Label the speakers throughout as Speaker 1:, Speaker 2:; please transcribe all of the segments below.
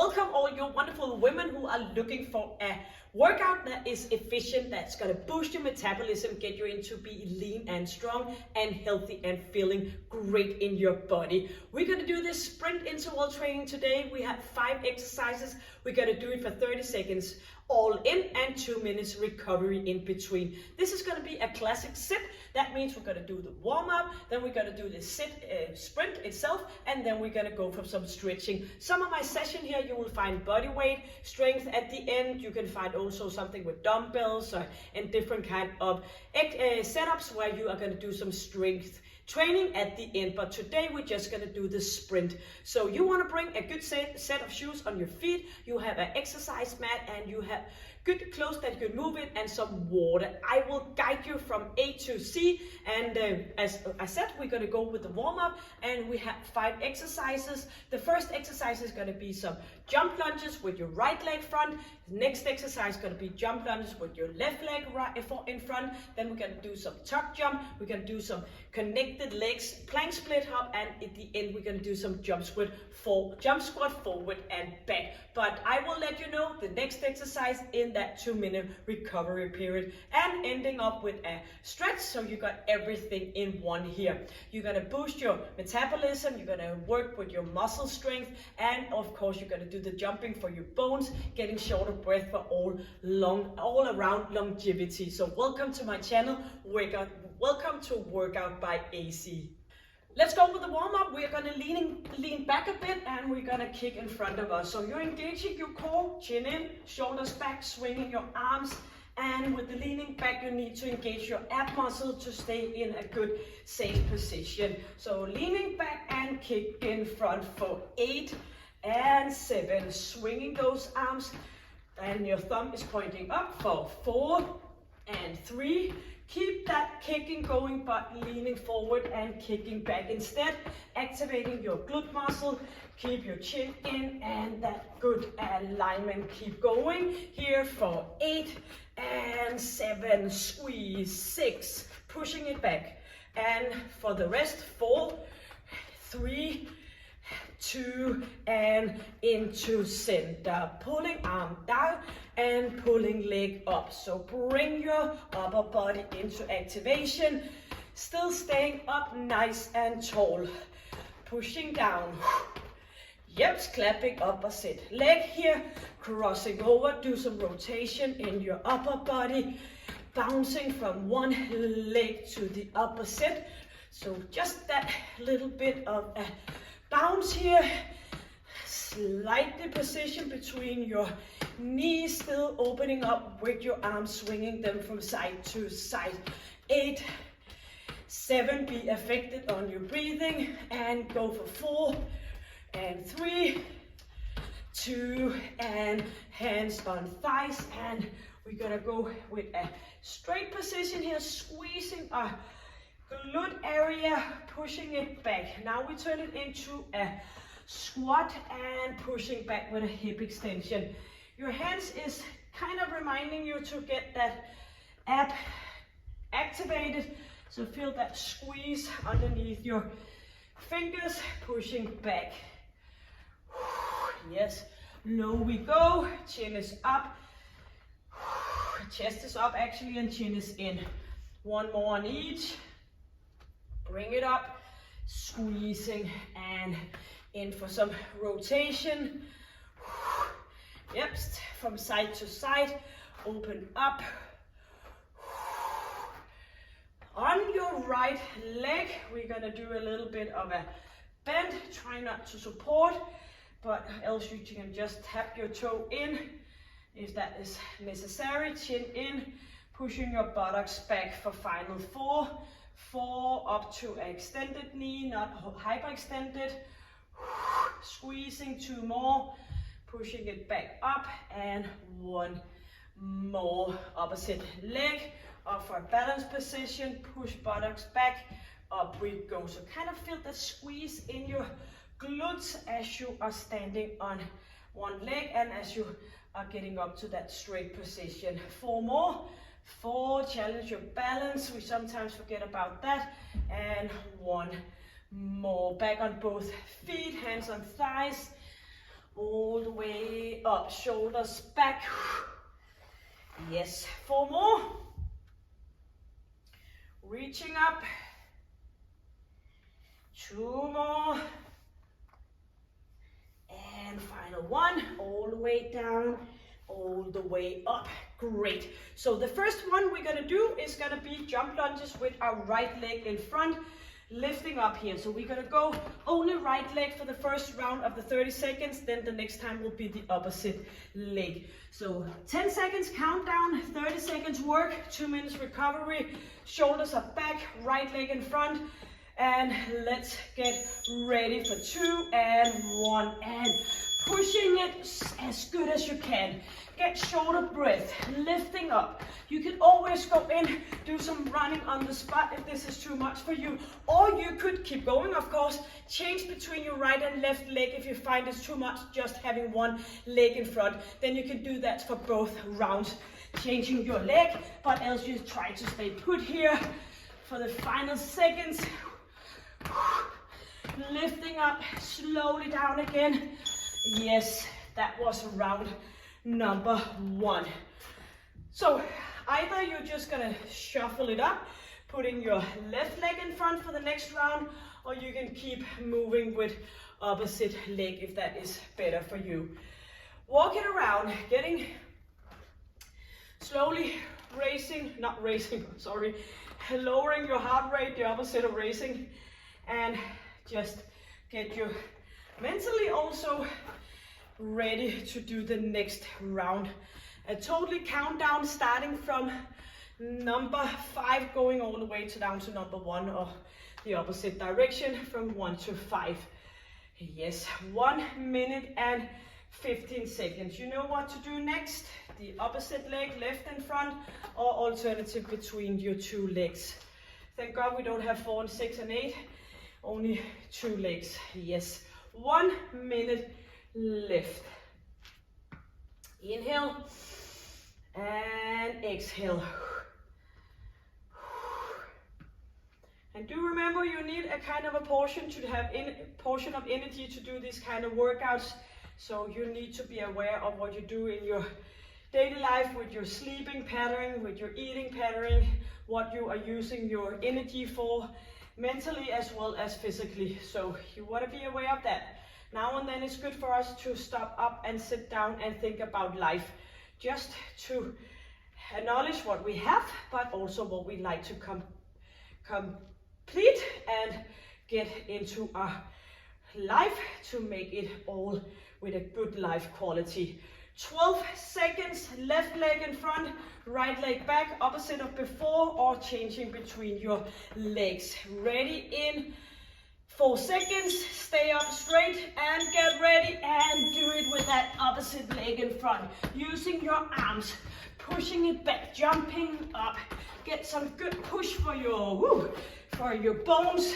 Speaker 1: welcome all you wonderful women who are looking for a workout that is efficient, that's going to boost your metabolism, get you into be lean and strong and healthy and feeling great in your body. We're going to do this sprint interval training today. We have 5 exercises. We're going to do it for 30 seconds all in and 2 minutes recovery in between. This is going to be a classic sit. That means we're going to do the warm-up, then we're going to do the sprint itself, and then we're going to go for some stretching. Some of my session here you will find body weight strength at the end. You can find also something with dumbbells and different kind of setups where you are going to do some strength training at the end, but today we're just going to do the sprint. So you want to bring a good set of shoes on your feet, you have an exercise mat, and you have good clothes that you can move in, and some water. I will guide you from A to C, and as I said, we're going to go with the warm-up, and we have 5 exercises. The first exercise is going to be some jump lunges with your right leg front. The next exercise is going to be jump lunges with your left leg in front. Then we're going to do some tuck jump. We're going to do some connected legs, plank split hop, and at the end we're going to do some jump squat forward and back. But I will let you know the next exercise in that 2-minute recovery period, and ending up with a stretch, so you got everything in one here. You're going to boost your metabolism, you're going to work with your muscle strength, and of course you're going to do the jumping for your bones, getting shorter breath for all around longevity. So welcome to my channel, welcome to Workout by AC. Let's go with the warm-up. We're going to lean back a bit, and we're going to kick in front of us. So you're engaging your core, chin in, shoulders back, swinging your arms, and with the leaning back you need to engage your ab muscle to stay in a good safe position. So leaning back and kick in front for 8 and 7, swinging those arms, and your thumb is pointing up for 4 and 3. Keep that kicking going, but leaning forward and kicking back instead, activating your glute muscle. Keep your chin in and that good alignment. Keep going here for 8 and 7, squeeze, 6, pushing it back. And for the rest, 4, 3, 2, and into center, pulling arm down and pulling leg up. So bring your upper body into activation, still staying up nice and tall, pushing down. Yep, clapping opposite leg here, crossing over, do some rotation in your upper body, bouncing from one leg to the opposite. So just that little bit of a bounce here, slightly position between your knees, still opening up with your arms, swinging them from side to side. 8, 7, be affected on your breathing, and go for 4 and 3, 2, and hands on thighs, and we're gonna go with a straight position here, squeezing our glute area, pushing it back. Now we turn it into a squat and pushing back with a hip extension. Your hands is kind of reminding you to get that ab activated, so feel that squeeze underneath your fingers, pushing back. Yes, low we go, chin is up, chest is up actually, and chin is in. One more on each. Bring it up, squeezing, and in for some rotation. Yep, from side to side, open up. On your right leg, we're gonna do a little bit of a bend. Try not to support, but else you can just tap your toe in if that is necessary. Chin in, pushing your buttocks back for final 4. 4 up to an extended knee, not hyperextended. Squeezing 2 more, pushing it back up, and 1 more. Opposite leg up for a balanced position, push buttocks back, up we go. So kind of feel the squeeze in your glutes as you are standing on one leg and as you are getting up to that straight position. 4 more. 4, challenge your balance, we sometimes forget about that, and 1 more. Back on both feet, hands on thighs, all the way up, shoulders back. Yes, 4 more. Reaching up. 2 more. And final 1, all the way down, all the way up. Great. So the first one we're gonna do is gonna be jump lunges with our right leg in front, lifting up here. So we're gonna go only right leg for the first round of the 30 seconds, then the next time will be the opposite leg. So 10 seconds countdown, 30 seconds work, 2 minutes recovery, shoulders are back, right leg in front, and let's get ready for 2 and 1, and pushing it as good as you can. Get shoulder breath, lifting up. You can always go in, do some running on the spot if this is too much for you. Or you could keep going, of course. Change between your right and left leg if you find it's too much just having one leg in front. Then you can do that for both rounds. Changing your leg, but else you try to stay put here for the final seconds. Lifting up, slowly down again. Yes, that was round number 1. So either you're just gonna shuffle it up, putting your left leg in front for the next round, or you can keep moving with opposite leg if that is better for you. Walking around, getting slowly lowering your heart rate, the opposite of racing, and just get you mentally also ready to do the next round. A totally countdown starting from number 5 going all the way down to number 1, or the opposite direction from 1 to 5. Yes, 1 minute and 15 seconds. You know what to do next. The opposite leg left in front, or alternative between your 2 legs. Thank God we don't have 4 and 6 and 8, only 2 legs. Yes, 1 minute lift. Inhale and exhale. And do remember, you need a kind of a portion to have portion of energy to do these kind of workouts. So you need to be aware of what you do in your daily life, with your sleeping pattern, with your eating pattern, what you are using your energy for, mentally as well as physically. So you want to be aware of that. Now and then it's good for us to stop up and sit down and think about life, just to acknowledge what we have, but also what we like to complete and get into our life to make it all with a good life quality. 12 seconds, left leg in front, right leg back, opposite of before, or changing between your legs. Ready in 4 seconds, stay up straight and get ready, and do it with that opposite leg in front. Using your arms, pushing it back, jumping up. Get some good push for your bones.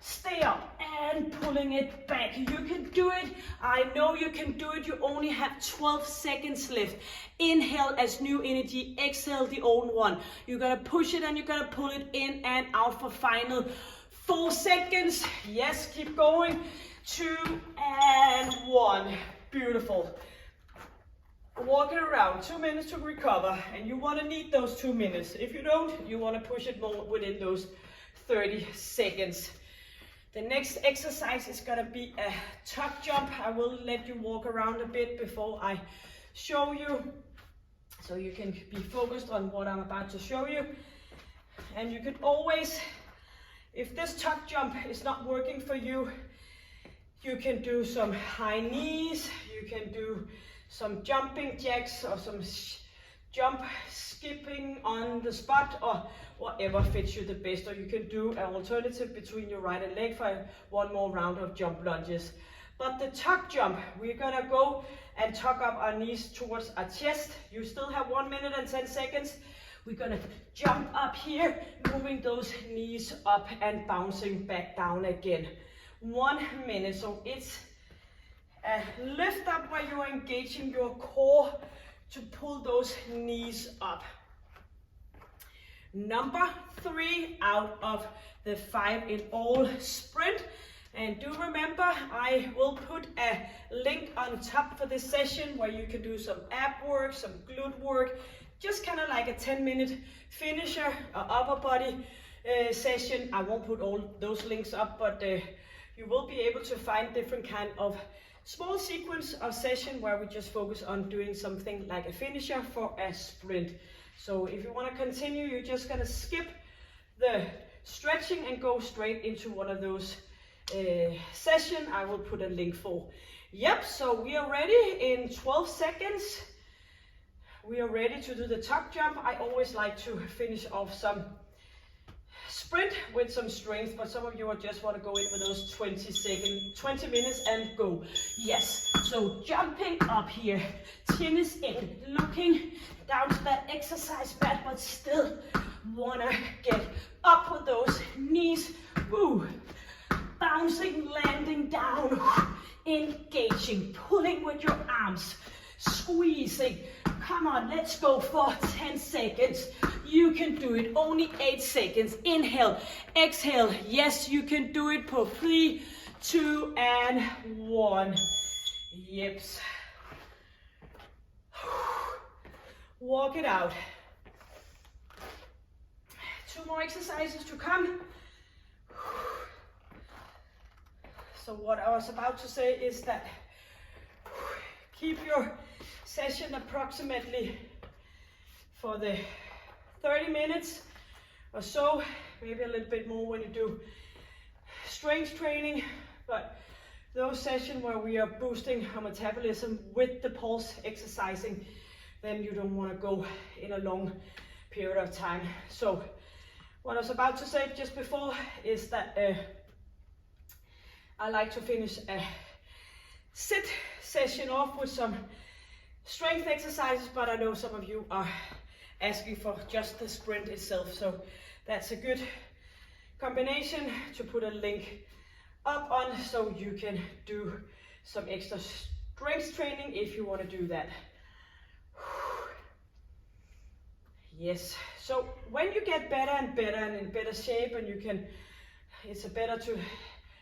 Speaker 1: Stay up and pulling it back. You can do it. I know you can do it. You only have 12 seconds left. Inhale as new energy, exhale the old one. You're gonna push it and you're gonna pull it in and out for final 4 seconds. Yes, keep going. 2 and 1. Beautiful. Walking around, 2 minutes to recover, and you want to need those 2 minutes. If you don't, you want to push it more within those 30 seconds. The next exercise is going to be a tuck jump. I will let you walk around a bit before I show you, so you can be focused on what I'm about to show you. And you can always, if this tuck jump is not working for you, you can do some high knees, you can do some jumping jacks, or some jump skipping on the spot, or whatever fits you the best. Or you can do an alternative between your right and leg for 1 more round of jump lunges. But the tuck jump, we're gonna go and tuck up our knees towards our chest. You still have 1 minute and 10 seconds. We're gonna jump up here, moving those knees up and bouncing back down again. 1 minute, so it's a lift up where you're engaging your core to pull those knees up. Number 3 out of the 5 in all sprint. And do remember, I will put a link on top for this session where you can do some ab work, some glute work, just kind of like a 10-minute finisher or upper body session. I won't put all those links up, but you will be able to find different kind of small sequence of session where we just focus on doing something like a finisher for a sprint. So if you want to continue, you're just going to skip the stretching and go straight into one of those session I will put a link for. Yep, so we are ready in 12 seconds. We are ready to do the tuck jump. I always like to finish off some sprint with some strength, but some of you just want to go in with those 20 minutes and go. Yes, so jumping up here, chin is in, looking down to that exercise mat, but still want to get up with those knees. Woo. Bouncing, landing down, engaging, pulling with your arms, squeezing. Come on, let's go for 10 seconds. You can do it, only 8 seconds. Inhale, exhale. Yes, you can do it for 3, 2, and 1. Yips. Walk it out. 2 more exercises to come. So what I was about to say is that keep your session approximately for the 30 minutes or so, maybe a little bit more when you do strength training, but those sessions where we are boosting our metabolism with the pulse exercising, then you don't want to go in a long period of time. So what I was about to say just before is that I like to finish a sit session off with some strength exercises, but I know some of you are asking for just the sprint itself, so that's a good combination to put a link up on so you can do some extra strength training if you want to do that. Yes, so when you get better and better and in better shape, and you can, it's a better to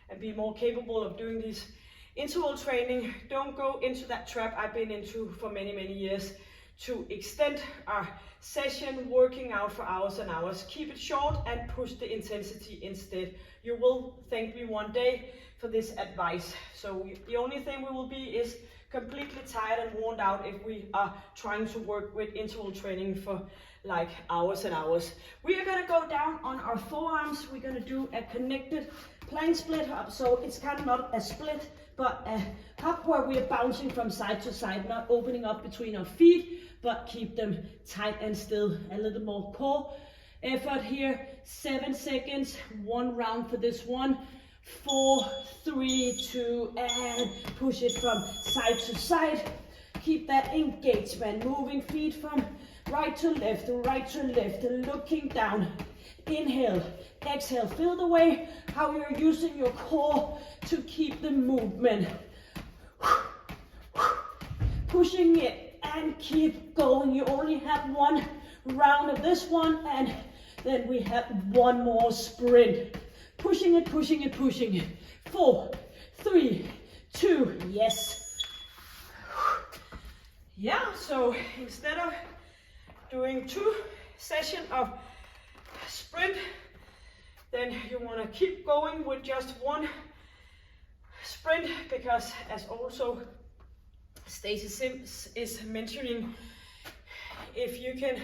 Speaker 1: and be more capable of doing these interval training, don't go into that trap I've been into for many years to extend our session working out for hours and hours. Keep it short and push the intensity instead. You will thank me one day for this advice. So the only thing we will be is completely tired and worn out if we are trying to work with interval training for like hours and hours. We are gonna go down on our forearms. We're gonna do a connected plank split up. So it's kind of not a split, but a hop where we are bouncing from side to side, not opening up between our feet, but keep them tight and still. A little more core effort here. 7 seconds, 1 round for this one. 4, 3, 2, and push it from side to side. Keep that engagement, moving feet from right to left, looking down. Inhale, exhale, feel the way how you're using your core to keep the movement. Pushing it and keep going. You only have 1 round of this one, and then we have 1 more sprint. Pushing it, pushing it, pushing it. 4, 3, 2, yes. Yeah, so instead of doing 2 sessions of sprint, then you want to keep going with just 1 sprint, because as also Stacy Sims is mentioning, if you can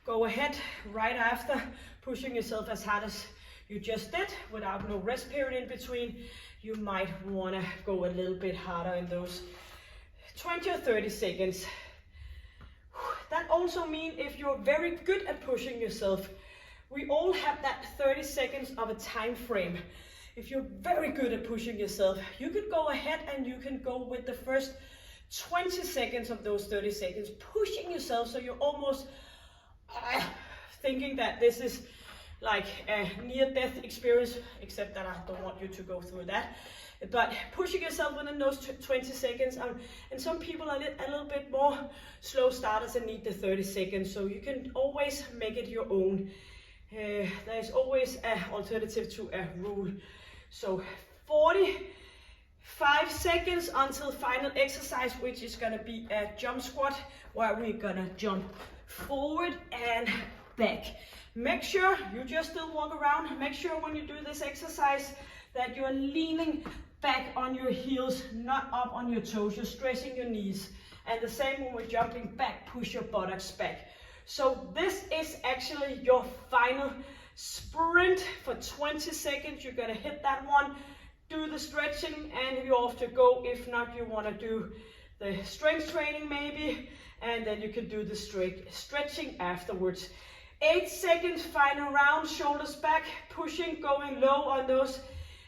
Speaker 1: go ahead right after pushing yourself as hard as you just did without no rest period in between, you might want to go a little bit harder in those 20 or 30 seconds. That also means if you're very good at pushing yourself, we all have that 30 seconds of a time frame. If you're very good at pushing yourself, you could go ahead and you can go with the first 20 seconds of those 30 seconds, pushing yourself so you're almost thinking that this is like a near-death experience, except that I don't want you to go through that. But pushing yourself within those 20 seconds, and some people are a little bit more slow starters and need the 30 seconds, so you can always make it your own. There's always an alternative to a rule. So 45 seconds until final exercise, which is gonna be a jump squat, where we're gonna jump forward and back. Make sure you just still walk around. Make sure when you do this exercise that you're leaning back on your heels, not up on your toes. You're stretching your knees. And the same when we're jumping back, push your buttocks back. So this is actually your final sprint for 20 seconds. You're gonna hit that one, do the stretching, and you're off to go. If not, you wanna do the strength training maybe, and then you can do the stretching afterwards. 8 seconds, final round, shoulders back, pushing, going low on those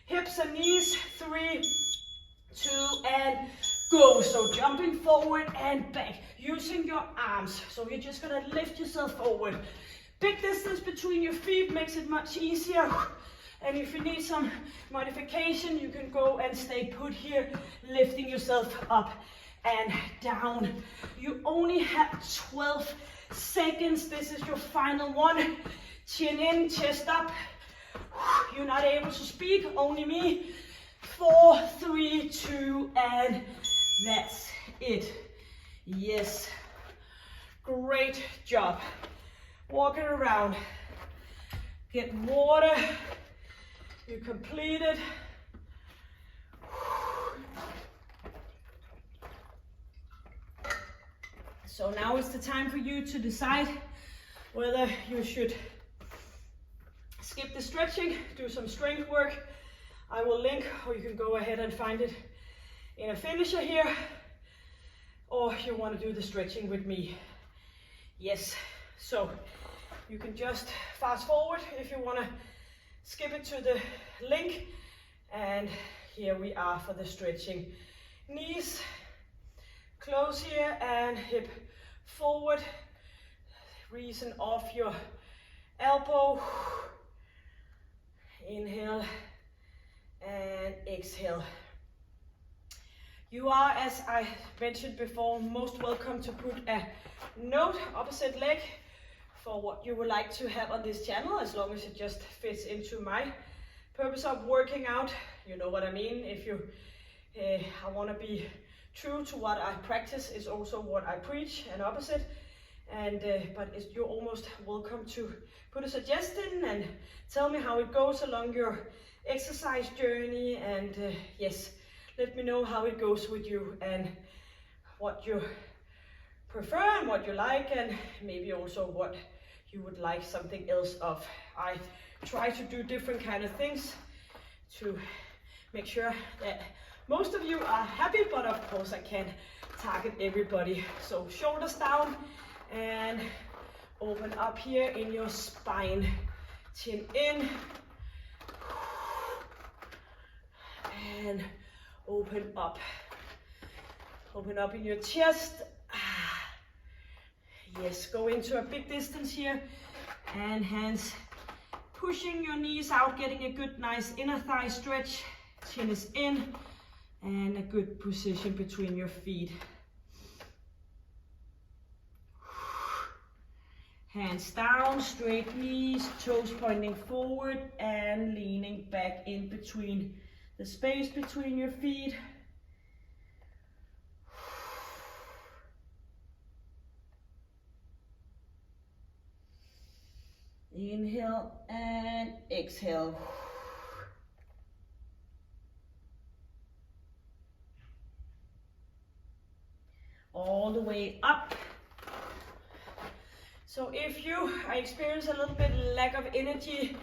Speaker 1: hips and knees. 3, 2, and go. So jumping forward and back, using your arms. So you're just gonna lift yourself forward. Big distance between your feet makes it much easier. And if you need some modification, you can go and stay put here, lifting yourself up and down. You only have 12 seconds. This is your final one. Chin in, chest up. You're not able to speak, only me. 4, 3, 2, and that's it. Yes. Great job. Walking around. Get water. You completed. So now it's the time for you to decide whether you should skip the stretching, do some strength work. I will link, or you can go ahead and find it in a finisher here, or you want to do the stretching with me. Yes, so you can just fast forward if you want to skip it to the link, and here we are for the stretching. Knees close here and hip forward, reason off your elbow. Inhale and exhale. You are, as I mentioned before, most welcome to put a note opposite leg for what you would like to have on this channel, as long as it just fits into my purpose of working out. You know what I mean. If you, I want to be true to what I practice is also what I preach, and opposite. And but you're almost welcome to put a suggestion and tell me how it goes along your exercise journey. And yes, let me know how it goes with you and what you prefer and what you like, and maybe also what you would like something else of. I try to do different kind of things to make sure that most of you are happy, but of course I can't target everybody. So shoulders down and open up here in your spine. Chin in and open up. Open up in your chest. Yes, go into a big distance here, and hands pushing your knees out, getting a good nice inner thigh stretch. Chin is in, and a good position between your feet. Hands down, straight knees, toes pointing forward and leaning back in between the space between your feet. Inhale and exhale. All the way up. So if you experience a little bit lack of energy,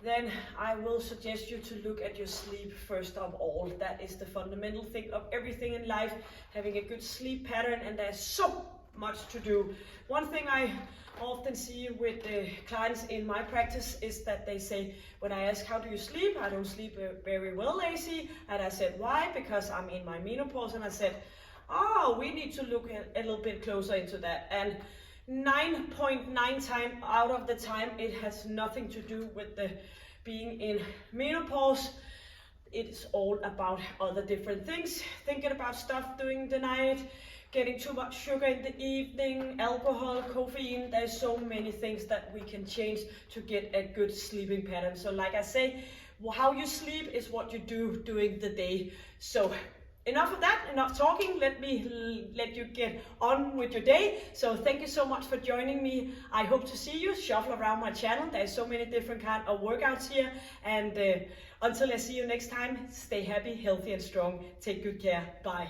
Speaker 1: then I will suggest you to look at your sleep first of all. That is the fundamental thing of everything in life, having a good sleep pattern, and there's so much to do. One thing I often see with the clients in my practice is that they say, when I ask how do you sleep, I don't sleep very well, Lacey. And I said, why? Because I'm in my menopause. And I said, oh, we need to look a little bit closer into that. And 9.9 times out of the time, it has nothing to do with the being in menopause. It's all about other different things, thinking about stuff during the night, getting too much sugar in the evening, alcohol, caffeine. There's so many things that we can change to get a good sleeping pattern. So like I say, how you sleep is what you do during the day. So enough of that, enough talking. Let you get on with your day. So thank you so much for joining me. I hope to see you. Shuffle around my channel. There's so many different kind of workouts here. And until I see you next time, stay happy, healthy, and strong. Take good care. Bye.